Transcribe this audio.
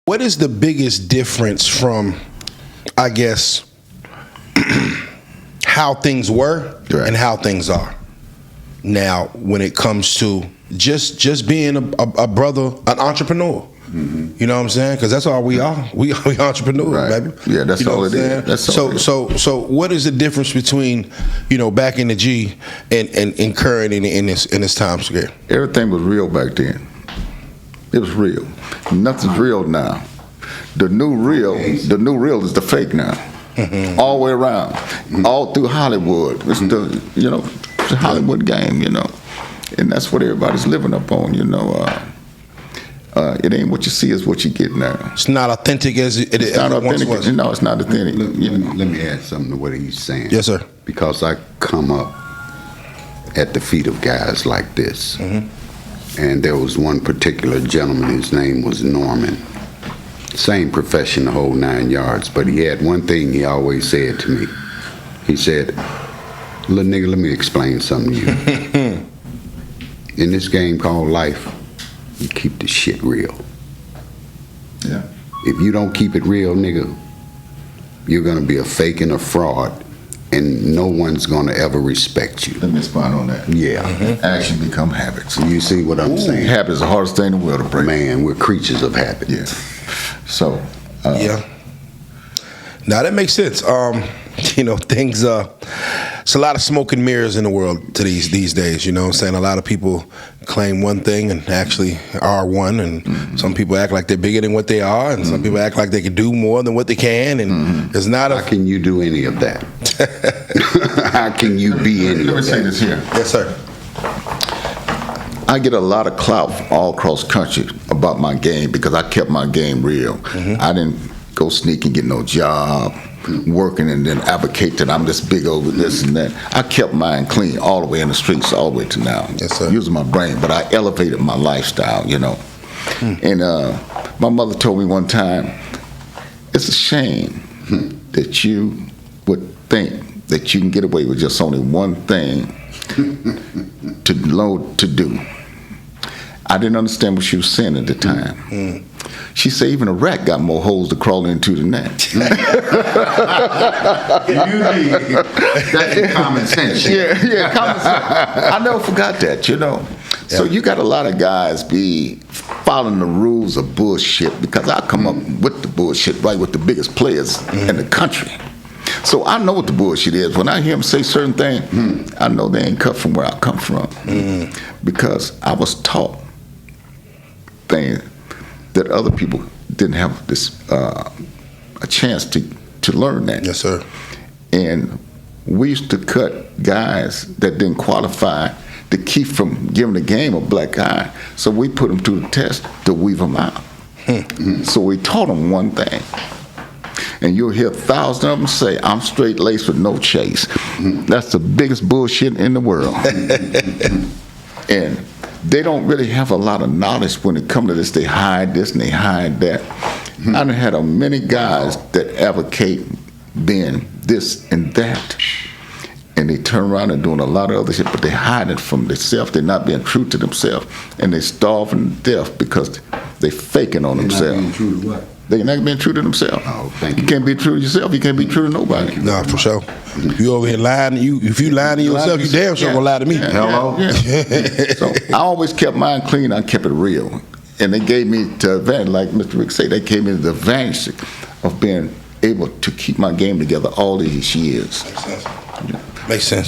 What is the biggest difference from, I guess, how things were and how things are now when it comes to just being a brother, an entrepreneur? Mm-hmm. You know what I'm saying? Because that's all we are. We entrepreneurs, baby. Yeah, that's all it is. That's all. So what is the difference between, back in the G and current in this time scale? Everything was real back then. It was real. Nothing's real now. The new real is the fake now. Mm-hmm. All the way around, all through Hollywood. It's it's a Hollywood game, and that's what everybody's living up on, It ain't what you see, is what you get now. It's not authentic as it once was. No, it's not authentic. Let me add something to what he's saying. Yes, sir. Because I come up at the feet of guys like this. Mm-hmm. And there was one particular gentleman, his name was Norman. Same profession, the whole 9 yards, but he had one thing he always said to me. He said, "Little nigga, let me explain something to you. In this game called life, you keep the shit real. Yeah. If you don't keep it real, nigga, you're gonna be a fake and a fraud, and no one's gonna ever respect you." Let me expound on that. Yeah. Mm-hmm. Action become habits. You see what I'm saying? Habit is the hardest thing in the world to break. Man, we're creatures of habit. Yeah. So. Yeah. Now that makes sense. Things. It's a lot of smoke and mirrors in the world to these days. You know what I'm saying? A lot of people claim one thing and actually are one, and some people act like they're bigger than what they are, and some people act like they can do more than what they can, and it's not. How can you do any of that? How can you be any of that? Let me say this here. Yes, sir. I get a lot of clout all across the country about my game because I kept my game real. Mm-hmm. I didn't go sneak and get no job, working and then advocate that I'm this big over this and that. I kept mine clean all the way in the streets, all the way to now. Yes, sir. Using my brain, but I elevated my lifestyle, And my mother told me one time, it's a shame that you would think that you can get away with just only one thing to do. I didn't understand what she was saying at the time. She said even a rat got more holes to crawl into than that. That's common sense. Yeah, common sense. I never forgot that, So you got a lot of guys be following the rules of bullshit because I come up with the bullshit right with the biggest players in the country. So I know what the bullshit is. When I hear them say certain things, I know they ain't cut from where I come from. Because I was taught things that other people didn't have this a chance to learn that. Yes, sir. And we used to cut guys that didn't qualify to keep from giving the game a black eye. So we put them through the test to weave them out. So we taught them one thing. And you'll hear thousands of them say, "I'm straight laced with no chase." That's the biggest bullshit in the world. And they don't really have a lot of knowledge when it comes to this. They hide this and they hide that. I done had many guys that advocate being this and that. And they turn around and doing a lot of other shit, but they hide it from themselves. They're not being true to themselves. And they starving to death because they faking on themselves. Not being true to what? They're not being true to themselves. Oh, thank you. You can't be true to yourself. You can't be true to nobody. No, for sure. You over here lying. If you lying to yourself, you damn sure gonna lie to me. Hello. So I always kept mine clean. I kept it real, and they gave me the advantage, like Mr. Rick said. They gave me the advantage of being able to keep my game together all these years. Makes sense.